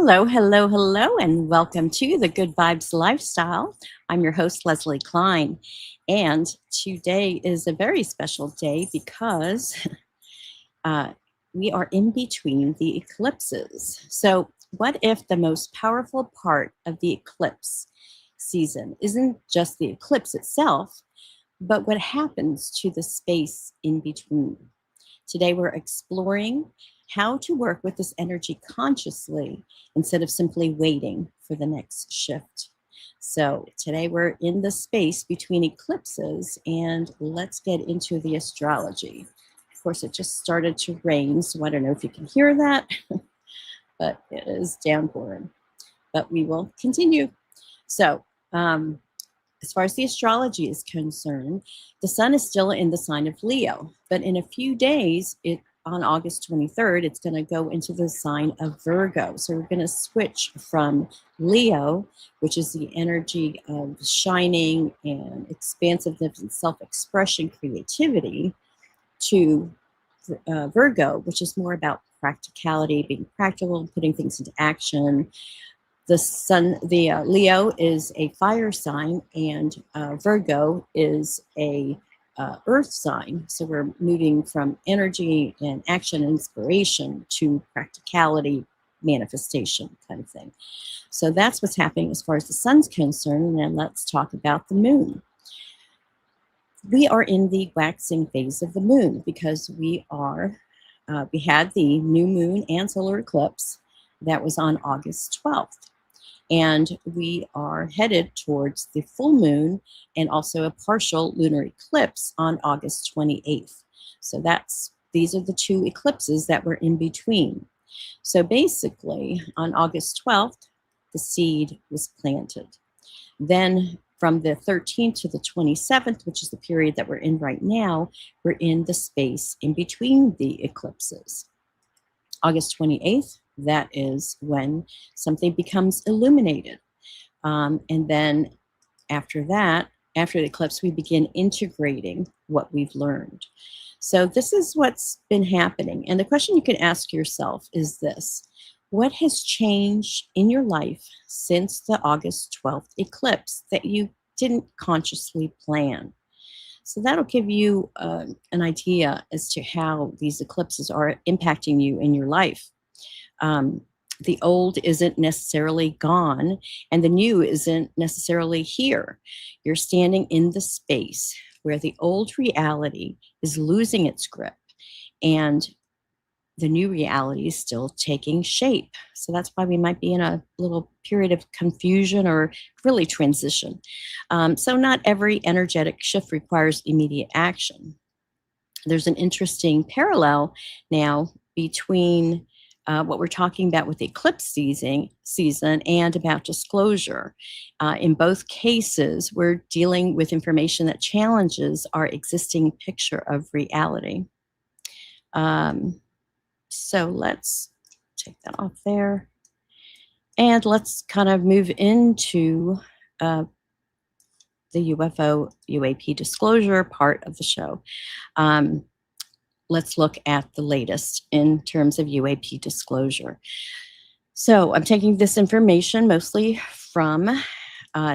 Hello, hello, hello, and welcome to the Good Vibes Lifestyle. I'm your host, Leslie Klein, and today is a very special day because uh, we are in between the eclipses. So, what if the most powerful part of the eclipse season isn't just the eclipse itself, but what happens to the space in between? Today, we're exploring how to work with this energy consciously instead of simply waiting for the next shift. So, today we're in the space between eclipses, and let's get into the astrology. Of course, it just started to rain, so I don't know if you can hear that, but it is downpouring. But we will continue. So, as far as the astrology is concerned, the sun is still in the sign of Leo, but in a few days, on August 23rd, it's going to go into the sign of Virgo. So we're going to switch from Leo, which is the energy of shining and expansiveness and self-expression, creativity, to Virgo, which is more about practicality, being practical, putting things into action. The Leo is a fire sign, and Virgo is a earth sign. So we're moving from energy and action and inspiration to practicality, manifestation kind of thing. So that's what's happening as far as the sun's concerned. And then let's talk about the moon. We are in the waxing phase of the moon because we had the new moon and solar eclipse that was on August 12th. And we are headed towards the full moon and also a partial lunar eclipse on August 28th. So these are the two eclipses that were in between. So basically, on August 12th, the seed was planted. Then from the 13th to the 27th, which is the period that we're in right now, we're in the space in between the eclipses. August 28th, that is when something becomes illuminated. And then after that, after the eclipse, we begin integrating what we've learned. So this is what's been happening. And the question you can ask yourself is this: what has changed in your life since the August 12th eclipse that you didn't consciously plan? So that'll give you an idea as to how these eclipses are impacting you in your life. The old isn't necessarily gone, and the new isn't necessarily here. You're standing in the space where the old reality is losing its grip, and the new reality is still taking shape. So that's why we might be in a little period of confusion or really transition. So not every energetic shift requires immediate action. There's an interesting parallel now between what we're talking about with the eclipse season and about disclosure. In both cases, we're dealing with information that challenges our existing picture of reality. So let's take that off there. And let's kind of move into the UFO UAP disclosure part of the show. Let's look at the latest in terms of UAP disclosure. So I'm taking this information mostly from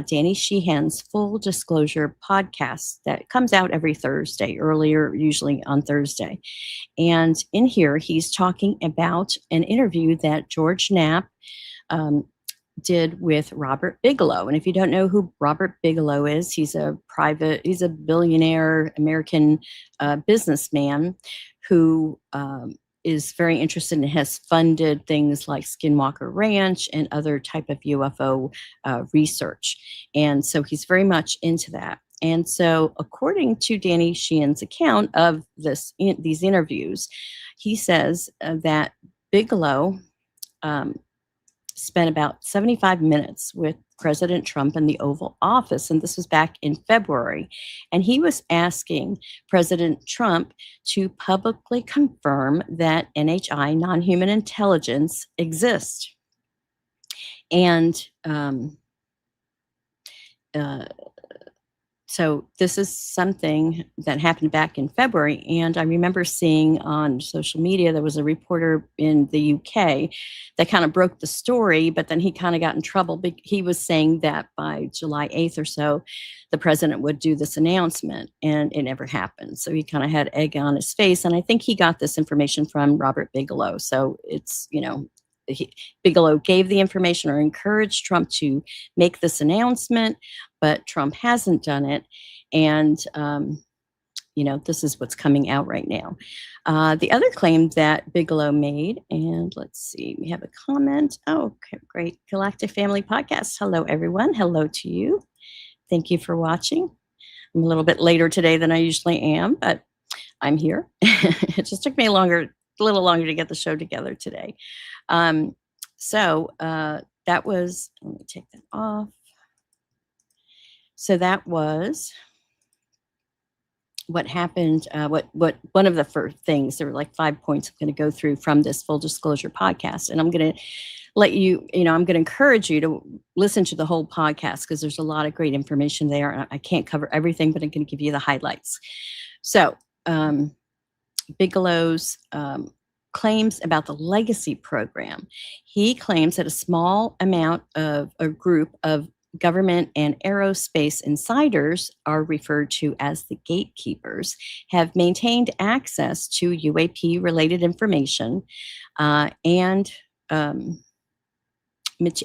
Danny Sheehan's Full Disclosure podcast that comes out every Thursday, earlier, usually on Thursday. And in here, he's talking about an interview that George Knapp did with Robert Bigelow. And if you don't know who Robert Bigelow is, he's a billionaire American businessman who is very interested and has funded things like Skinwalker Ranch and other type of UFO research. And so he's very much into that. And so according to Danny Sheehan's account of these interviews, he says that Bigelow spent about 75 minutes with President Trump in the Oval Office, and this was back in February. And he was asking President Trump to publicly confirm that NHI, non-human intelligence, exists. And So this is something that happened back in February, and I remember seeing on social media there was a reporter in the UK that kind of broke the story, but then he kind of got in trouble. He was saying that by July 8th or so, the president would do this announcement, and it never happened. So he kind of had egg on his face, and I think he got this information from Robert Bigelow. So it's, Bigelow gave the information or encouraged Trump to make this announcement, but Trump hasn't done it. And, this is what's coming out right now. The other claim that Bigelow made, and let's see, we have a comment. Oh, okay, great. Galactic Family Podcast. Hello, everyone. Hello to you. Thank you for watching. I'm a little bit later today than I usually am, but I'm here. It just took me a little longer to get the show together today. That was, let me take that off. So that was what happened. One of the first things, there were like 5 points I'm going to go through from this full disclosure podcast. And I'm going to let you, I'm going to encourage you to listen to the whole podcast because there's a lot of great information there. And I can't cover everything, but I'm going to give you the highlights. So Bigelow's claims about the legacy program. He claims that a small amount of a group of government and aerospace insiders, are referred to as the gatekeepers, have maintained access to UAP-related information and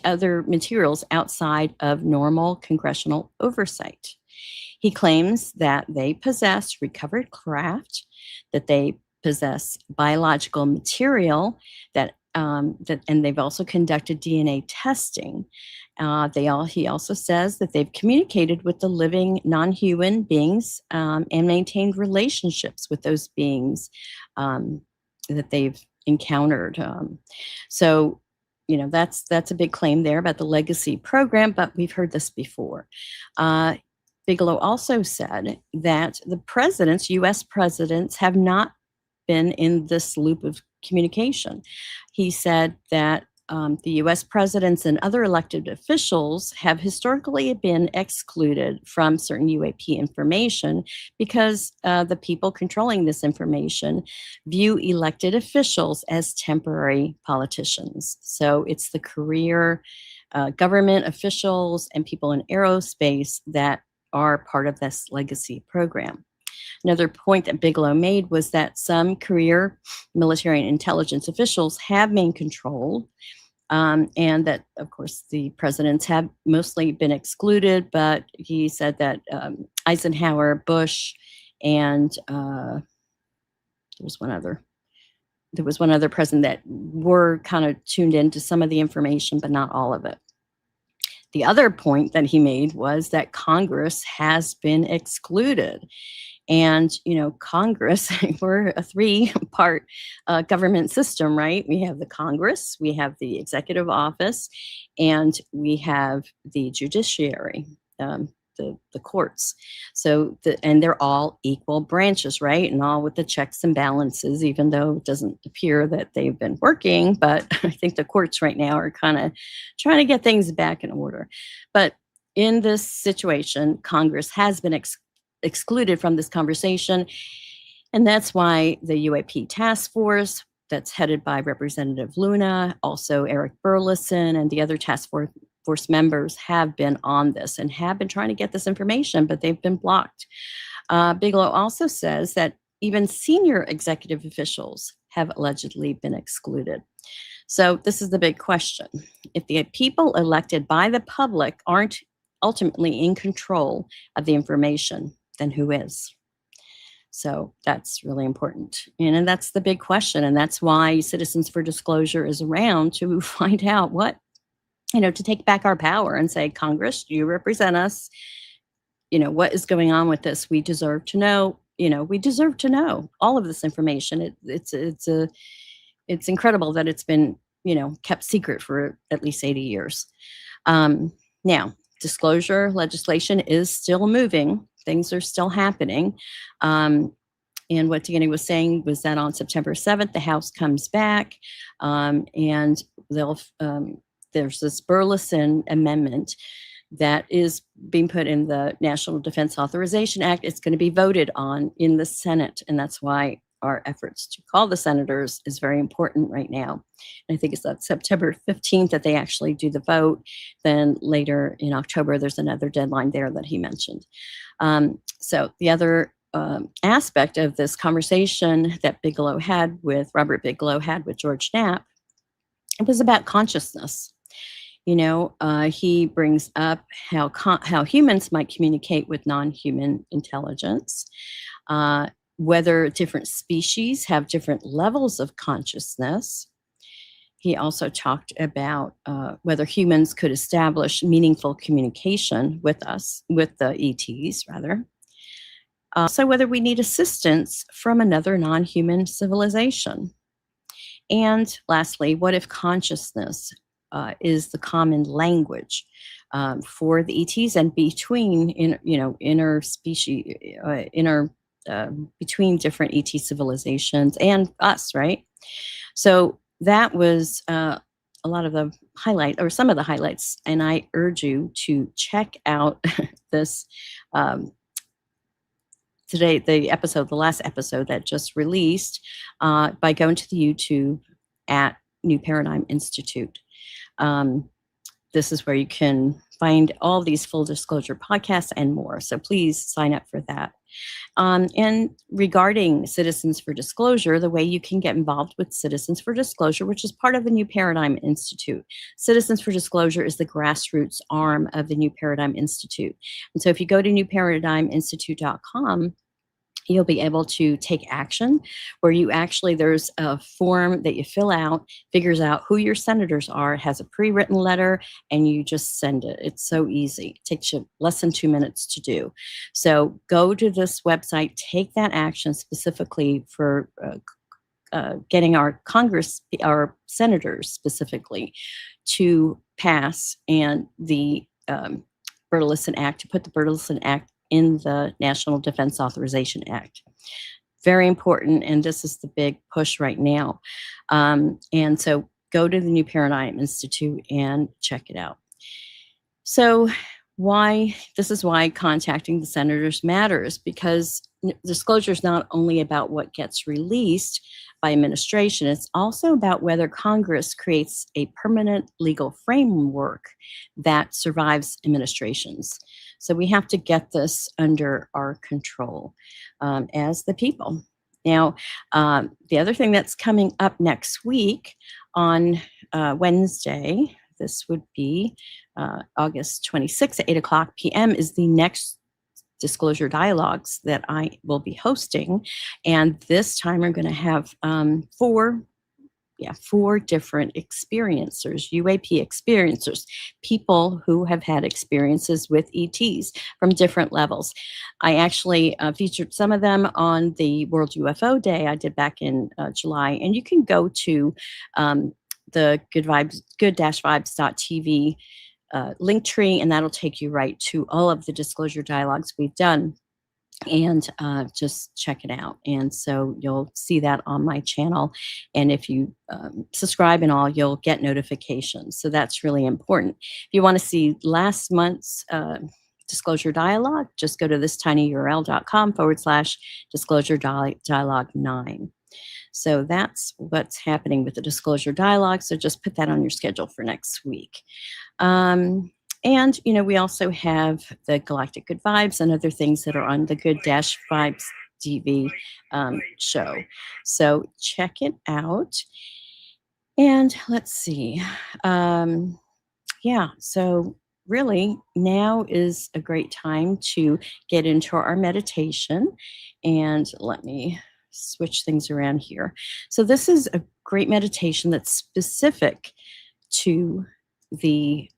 other materials outside of normal congressional oversight. He claims that they possess recovered craft, that they possess biological material, and they've also conducted DNA testing. He also says that they've communicated with the living non-human beings and maintained relationships with those beings that they've encountered. That's a big claim there about the legacy program, but we've heard this before. Bigelow also said that the U.S. presidents, have not been in this loop of communication. He said that the U.S. presidents and other elected officials have historically been excluded from certain UAP information because the people controlling this information view elected officials as temporary politicians. So it's the career government officials and people in aerospace that are part of this legacy program. Another point that Bigelow made was that some career military and intelligence officials have been controlled, and that, of course, the presidents have mostly been excluded, but he said that Eisenhower, Bush, and there was one other president that were kind of tuned into some of the information, but not all of it. The other point that he made was that Congress has been excluded. And, Congress, we're a three-part government system, right? We have the Congress, we have the executive office, and we have the judiciary, the courts. And they're all equal branches, right? And all with the checks and balances, even though it doesn't appear that they've been working. But I think the courts right now are kind of trying to get things back in order. But in this situation, Congress has been excluded from this conversation. And that's why the UAP task force that's headed by Representative Luna, also Eric Burleson, and the other task force members have been on this and have been trying to get this information, but they've been blocked. Bigelow also says that even senior executive officials have allegedly been excluded. So this is the big question. If the people elected by the public aren't ultimately in control of the information, then who is? So that's really important. And that's the big question. And that's why Citizens for Disclosure is around, to find out to take back our power and say, Congress, you represent us. What is going on with this? We deserve to know. We deserve to know all of this information. It's incredible that it's been, kept secret for at least 80 years. Now, disclosure legislation is still moving. Things are still happening. And what Deanna was saying was that on September 7th, the House comes back and there's this Burleson amendment that is being put in the National Defense Authorization Act. It's going to be voted on in the Senate, and that's why our efforts to call the senators is very important right now. And I think it's that September 15th that they actually do the vote. Then later in October, there's another deadline there that he mentioned. So the other aspect of this conversation that Robert Bigelow had with George Knapp, it was about consciousness. He brings up how humans might communicate with non-human intelligence, whether different species have different levels of consciousness. He also talked about whether humans could establish meaningful communication with the ETs, rather. So whether we need assistance from another non-human civilization. And lastly, what if consciousness is the common language for the ETs and between between different ET civilizations and us, right? So that was a lot of the highlight, or some of the highlights, and I urge you to check out this today, the last episode that just released, by going to the YouTube at New Paradigm Institute. This is where you can find all these full disclosure podcasts and more. So please sign up for that. And regarding Citizens for Disclosure, the way you can get involved with Citizens for Disclosure, which is part of the New Paradigm Institute. Citizens for Disclosure is the grassroots arm of the New Paradigm Institute. And so if you go to newparadigminstitute.com, you'll be able to take action where there's a form that you fill out, figures out who your senators are, has a pre-written letter, and you just send it. It's so easy. It takes you less than 2 minutes to do. So go to this website, take that action specifically for getting our senators specifically to pass and the Berthelsen Act, to put the Berthelsen Act in the National Defense Authorization Act. Very important, and this is the big push right now. And so go to the New Paradigm Institute and check it out. So this is why contacting the senators matters, because disclosure is not only about what gets released by administration, it's also about whether Congress creates a permanent legal framework that survives administrations. So we have to get this under our control as the people. Now, the other thing that's coming up next week on Wednesday, this would be August 26th at 8:00 p.m. is the next disclosure dialogues that I will be hosting. And this time we're going to have four different experiencers, UAP experiencers, people who have had experiences with ETs from different levels. I actually featured some of them on the World UFO Day I did back in July, and you can go to the good-vibes.tv link tree, and that'll take you right to all of the disclosure dialogues we've done. And just check it out. And so you'll see that on my channel. And if you subscribe and all, you'll get notifications. So that's really important. If you want to see last month's disclosure dialogue, just go to thistinyurl.com/disclosure dialogue 9. So that's what's happening with the disclosure dialogue. So just put that on your schedule for next week. And, we also have the Galactic Good Vibes and other things that are on the Good-Vibes TV show. So check it out. And let's see. So really now is a great time to get into our meditation. And let me switch things around here. So this is a great meditation that's specific to the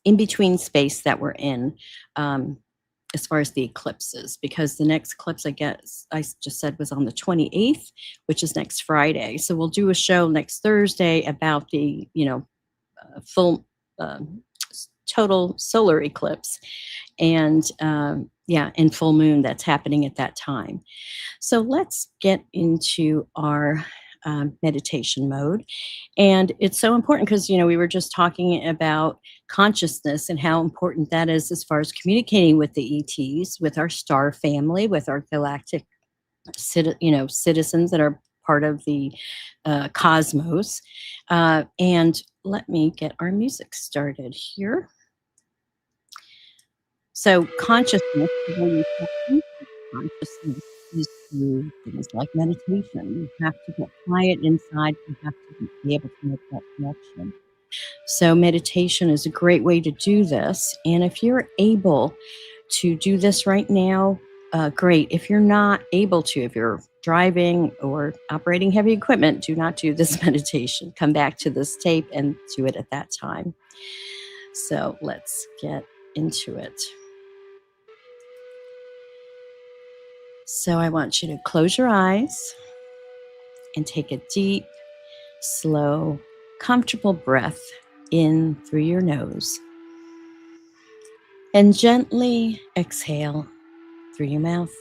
in-between space that we're in as far as the eclipses, because the next eclipse, I just said, was on the 28th, which is next Friday. So we'll do a show next Thursday about the, full total solar eclipse and full moon that's happening at that time. So let's get into our meditation mode. And it's so important because, we were just talking about consciousness and how important that is as far as communicating with the ETs, with our star family, with our galactic citizens that are part of the cosmos. And let me get our music started here. So consciousness, the way you tap into consciousness is through things like meditation. You have to get quiet inside. You have to be able to make that connection. So meditation is a great way to do this. And if you're able to do this right now, great. If you're not able to, if you're driving or operating heavy equipment, do not do this meditation. Come back to this tape and do it at that time. So let's get into it. So I want you to close your eyes and take a deep, slow, comfortable breath in through your nose. And gently exhale through your mouth.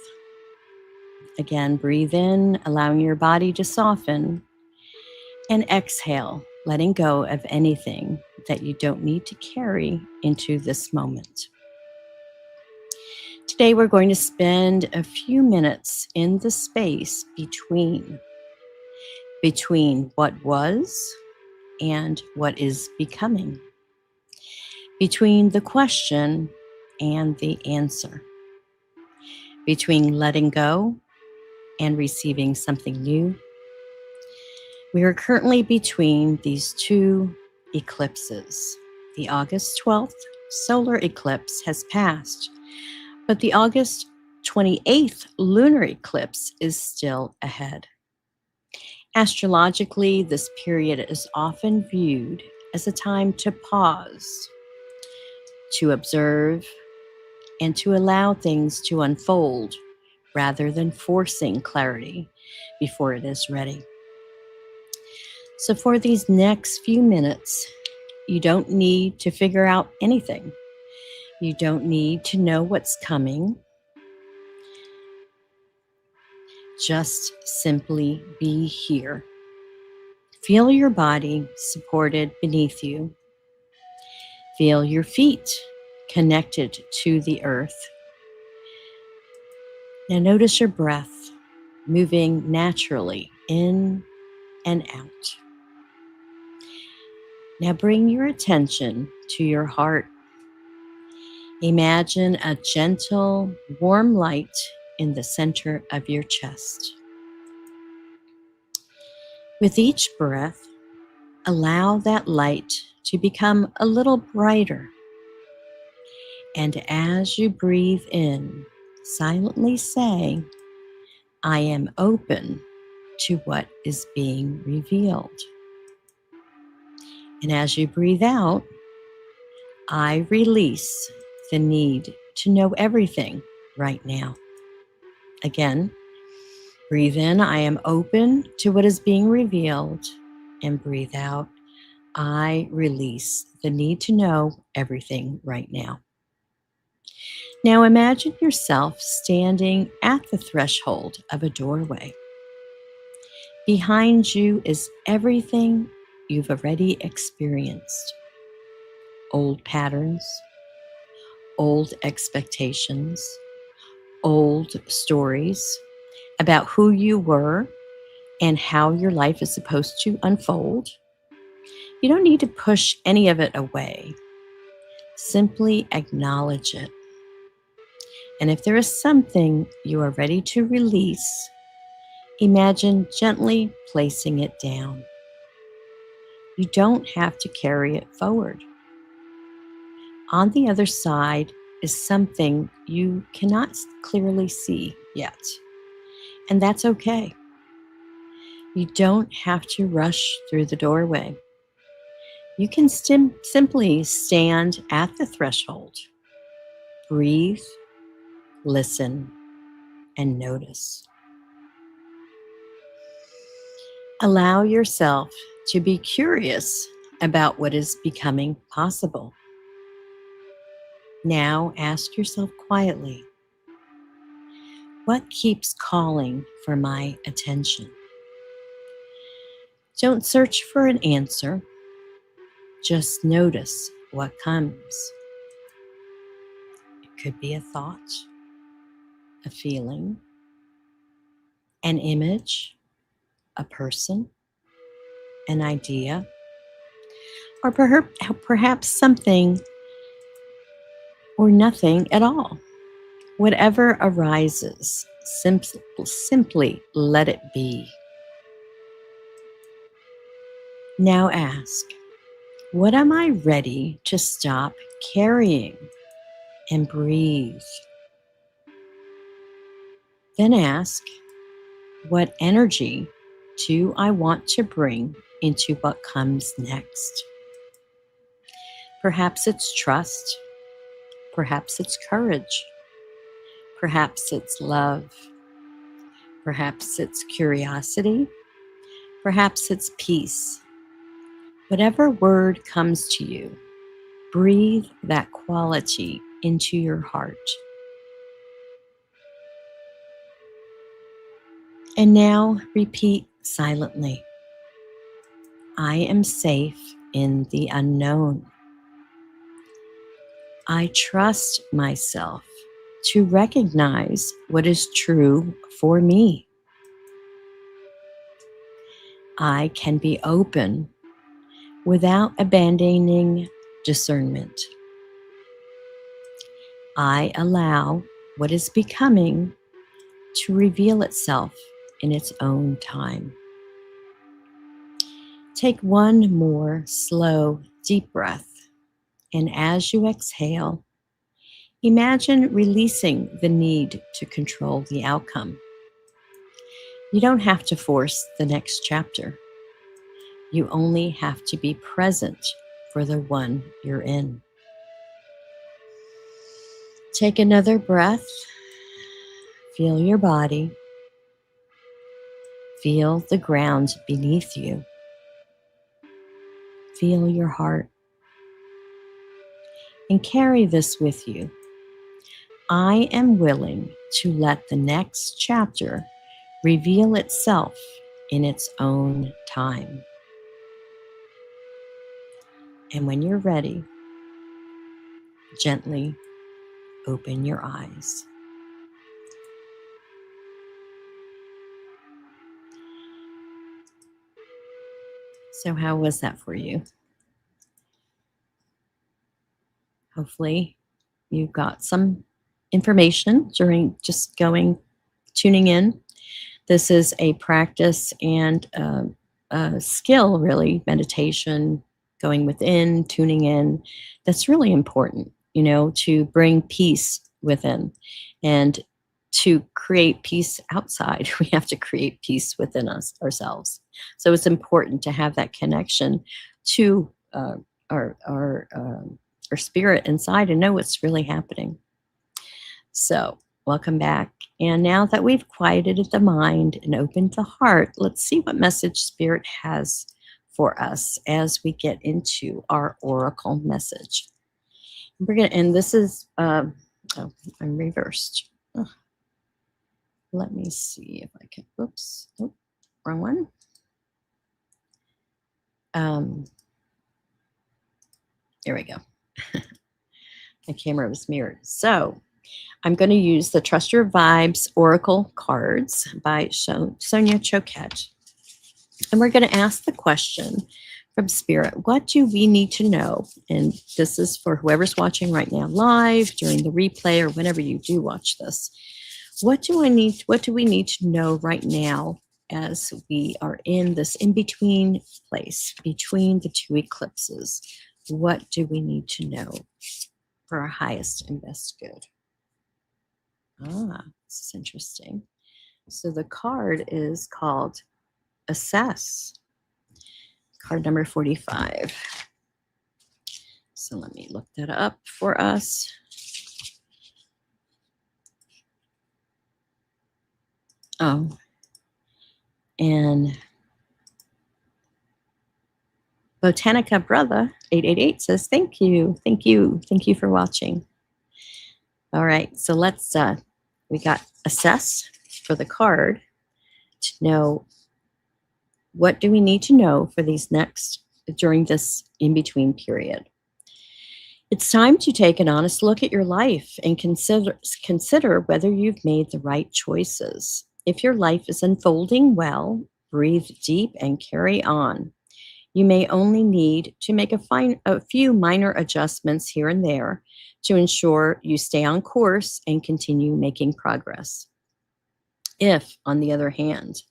Again, breathe in, allowing your body to soften. And exhale, letting go of anything that you don't need to carry into this moment. Today, we're going to spend a few minutes in the space between what was and what is becoming, between the question and the answer, between letting go and receiving something new. We are currently between these two eclipses. The August 12th solar eclipse has passed, but the August 28th lunar eclipse is still ahead. Astrologically, this period is often viewed as a time to pause, to observe, and to allow things to unfold rather than forcing clarity before it is ready. So for these next few minutes, you don't need to figure out anything. You don't need to know what's coming. Just simply be here. Feel your body supported beneath you. Feel your feet connected to the earth. Now notice your breath moving naturally in and out. Now bring your attention to your heart. Imagine a gentle, warm light in the center of your chest. With each breath, allow that light to become a little brighter. And as you breathe in, silently say, I am open to what is being revealed. And as you breathe out, I release the need to know everything right now. Again, breathe in, I am open to what is being revealed. And breathe out, I release the need to know everything right now. Now imagine yourself standing at the threshold of a doorway. Behind you is everything you've already experienced. Old patterns, old expectations, old stories about who you were and how your life is supposed to unfold. You don't need to push any of it away. Simply acknowledge it. And if there is something you are ready to release, imagine gently placing it down. You don't have to carry it forward. On the other side is something you cannot clearly see yet, and that's okay. You don't have to rush through the doorway. You can simply stand at the threshold, breathe, listen, and notice. Allow yourself to be curious about what is becoming possible. Now ask yourself quietly, what keeps calling for my attention? Don't search for an answer, just notice what comes. It could be a thought, a feeling, an image, a person, an idea, or perhaps something or nothing at all. Whatever arises, simply let it be. Now ask, what am I ready to stop carrying? And breathe. Then ask, what energy do I want to bring into what comes next? Perhaps it's trust. Perhaps it's courage. Perhaps it's love. Perhaps it's curiosity. Perhaps it's peace. Whatever word comes to you, breathe that quality into your heart. And now repeat silently. I am safe in the unknown. I trust myself to recognize what is true for me. I can be open without abandoning discernment. I allow what is becoming to reveal itself in its own time. Take one more slow, deep breath, and as you exhale, imagine releasing the need to control the outcome. You don't have to force the next chapter. You only have to be present for the one you're in. Take another breath. Feel your body. Feel the ground beneath you. Feel your heart. And carry this with you. I am willing to let the next chapter reveal itself in its own time. And when you're ready, gently open your eyes. So how was that for you? Hopefully you got some information during just tuning in. This is a practice and a skill, really, meditation, going within, tuning in. That's really important, to bring peace within and to create peace outside. We have to create peace within ourselves. So it's important to have that connection to our spirit inside and know what's really happening. So welcome back. And now that we've quieted the mind and opened the heart, let's see what message Spirit has for us as we get into our oracle message. And this is, I'm reversed. Let me see if I can, oops, wrong one. There we go. My camera was mirrored. So I'm going to use the Trust Your Vibes Oracle cards by Sonia Choquette. And we're going to ask the question from Spirit, what do we need to know? And this is for whoever's watching right now live, during the replay, or whenever you do watch this. What do we need to know right now as we are in this in-between place, between the two eclipses? What do we need to know for our highest and best good? This is interesting. So the card is called Assess. Card number 45. So let me look that up for us. Oh, and Botanica Brother 888 says, thank you for watching. All right, so let's, we got Assess for the card to know What do we need to know for these next during this in between period? It's time to take an honest look at your life and consider whether you've made the right choices. If your life is unfolding well, breathe deep and carry on. You may only need to make a few minor adjustments here and there to ensure you stay on course and continue making progress. If, on the other hand,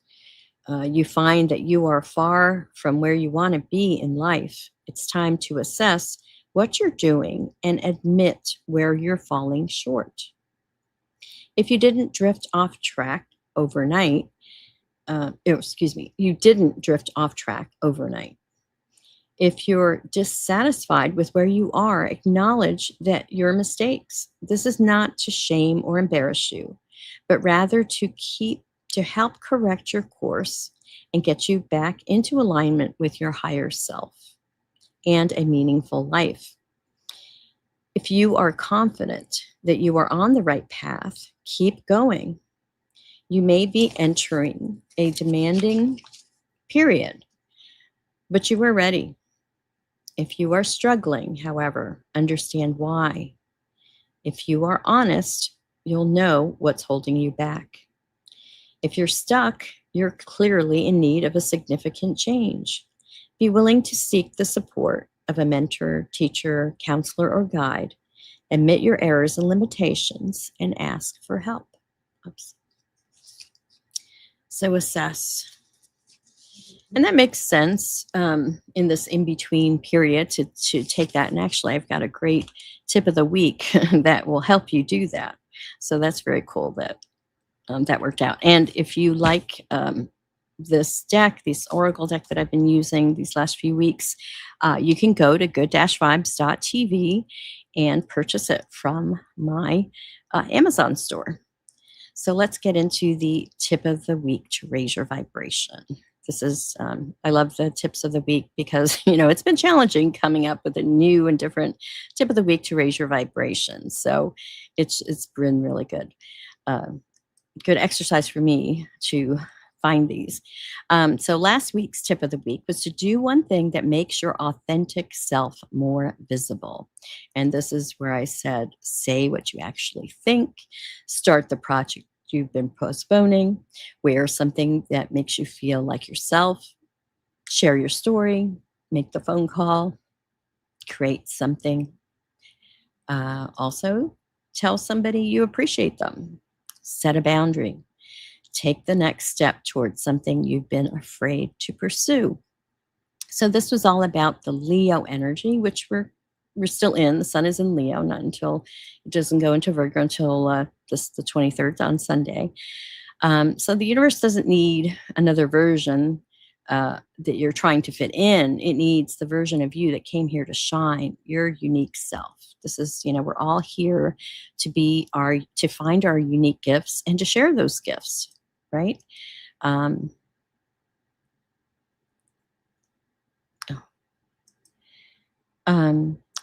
you find that you are far from where you want to be in life, it's time to assess what you're doing and admit where you're falling short. If you didn't drift off track overnight, you didn't drift off track overnight. If you're dissatisfied with where you are, acknowledge that your mistakes. This is not to shame or embarrass you, but rather to help correct your course and get you back into alignment with your higher self and a meaningful life. If you are confident that you are on the right path, keep going. You may be entering a demanding period, but you are ready. If you are struggling, however, understand why. If you are honest, you'll know what's holding you back. If you're stuck, you're clearly in need of a significant change. Be willing to seek the support of a mentor, teacher, counselor, or guide. Admit your errors and limitations and ask for help. Oops. So assess. And that makes sense in this in-between period to take that. And actually, I've got a great tip of the week that will help you do that. So that's very cool that that worked out. And if you like this deck, this Oracle deck that I've been using these last few weeks, you can go to good-vibes.tv and purchase it from my Amazon store. So let's get into the tip of the week to raise your vibration. This is, I love the tips of the week because, it's been challenging coming up with a new and different tip of the week to raise your vibration. So it's been really good. Good exercise for me to find these. So last week's tip of the week was to do one thing that makes your authentic self more visible. And this is where I said, say what you actually think, start the project you've been postponing, wear something that makes you feel like yourself, share your story, make the phone call, create something. Also, tell somebody you appreciate them, set a boundary, take the next step towards something you've been afraid to pursue. So this was all about the Leo energy, which we're still in. The sun is in Leo, not until it doesn't go into Virgo until the 23rd on Sunday. So the universe doesn't need another version that you're trying to fit in. It needs the version of you that came here to shine, your unique self. This is, we're all here to find our unique gifts and to share those gifts, right?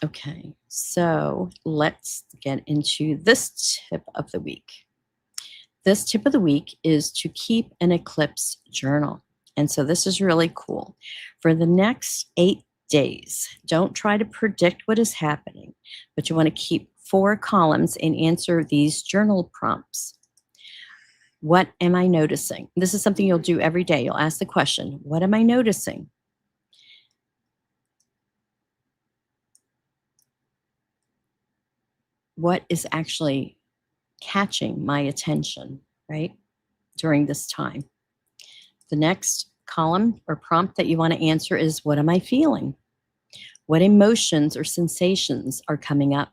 Okay, so let's get into this tip of the week. This tip of the week is to keep an eclipse journal. And so this is really cool. For the next 8 days, don't try to predict what is happening, but you want to keep 4 columns and answer these journal prompts. What am I noticing? This is something you'll do every day. You'll ask the question, what am I noticing? What is actually catching my attention, right, during this time? The next column or prompt that you want to answer is, what am I feeling? What emotions or sensations are coming up?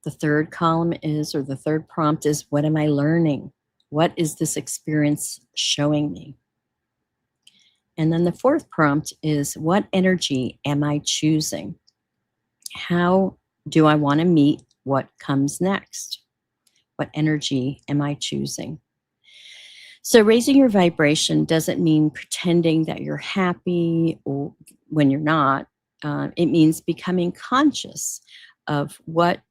The third column the third prompt is, what am I learning? What is this experience showing me? And then the fourth prompt is, what energy am I choosing? How do I want to meet what comes next? What energy am I choosing? So raising your vibration doesn't mean pretending that you're happy or when you're not. It means becoming conscious of what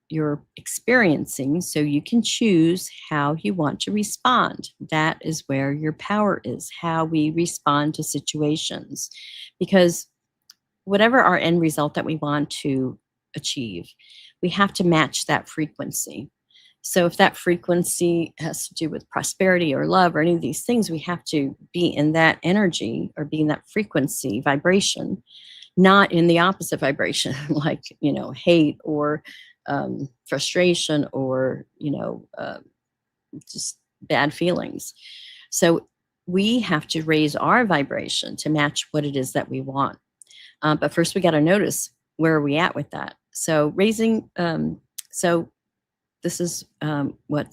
you're experiencing so you can choose how you want to respond. That is where your power is, how we respond to situations. Because whatever our end result that we want to achieve, we have to match that frequency. So if that frequency has to do with prosperity or love or any of these things, we have to be in that energy or be in that frequency vibration, not in the opposite vibration, like, hate or frustration or, just bad feelings. So we have to raise our vibration to match what it is that we want. But first, we got to notice where are we at with that. So so this is what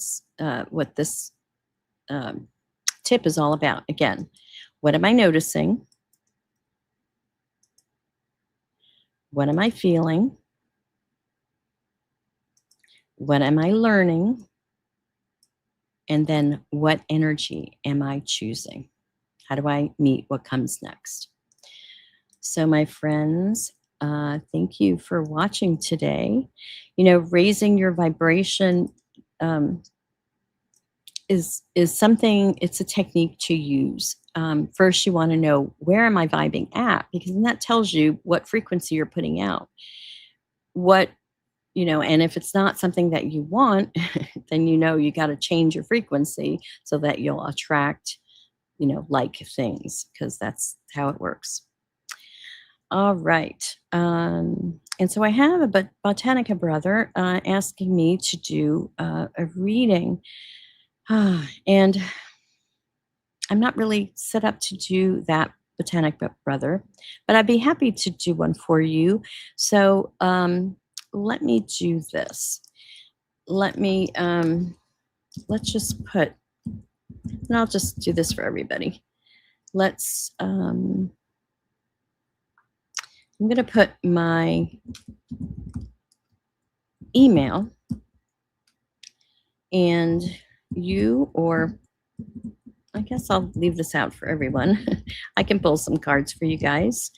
this tip is all about. Again, what am I noticing? What am I feeling? What am I learning? And then what energy am I choosing? How do I meet what comes next? So, my friends, thank you for watching today. Raising your vibration is something. It's a technique to use. First, you want to know, where am I vibing at? Because then that tells you what frequency you're putting out. And if it's not something that you want, then you got to change your frequency so that you'll attract, like things, because that's how it works. All right. And so I have a Botanica brother asking me to do a reading. And I'm not really set up to do that Botanica brother, but I'd be happy to do one for you. So let me do this. Let's just put, and I'll just do this for everybody. I'm going to put my email, and or I guess I'll leave this out for everyone. I can pull some cards for you guys.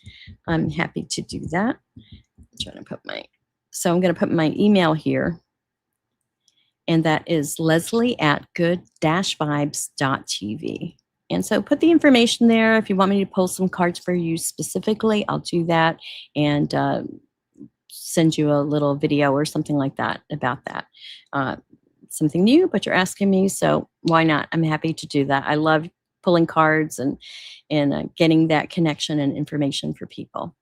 I'm happy to do that. So I'm going to put my email here, and that is leslie@good-vibes.tv. And so put the information there. If you want me to pull some cards for you specifically, I'll do that and send you a little video or something like that about that. Something new, but you're asking me, so why not? I'm happy to do that. I love pulling cards and getting that connection and information for people.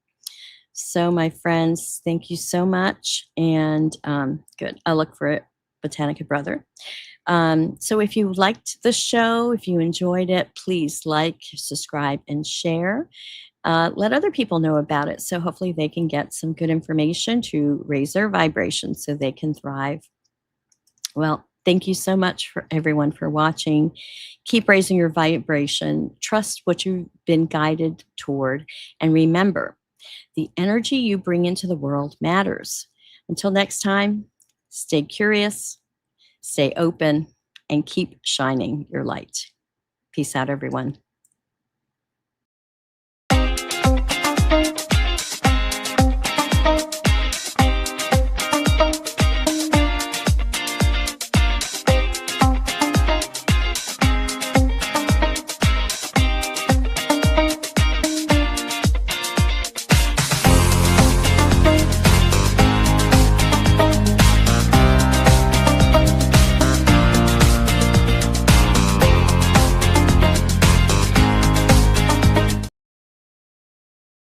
So my friends, thank you so much. And good. I'll look for it, Botanica Brother. So if you liked the show, if you enjoyed it, please like, subscribe, and share. Let other people know about it, so hopefully they can get some good information to raise their vibration so they can thrive. Well, thank you so much for everyone for watching. Keep raising your vibration. Trust what you've been guided toward. And remember, the energy you bring into the world matters. Until next time, stay curious, stay open, and keep shining your light. Peace out, everyone.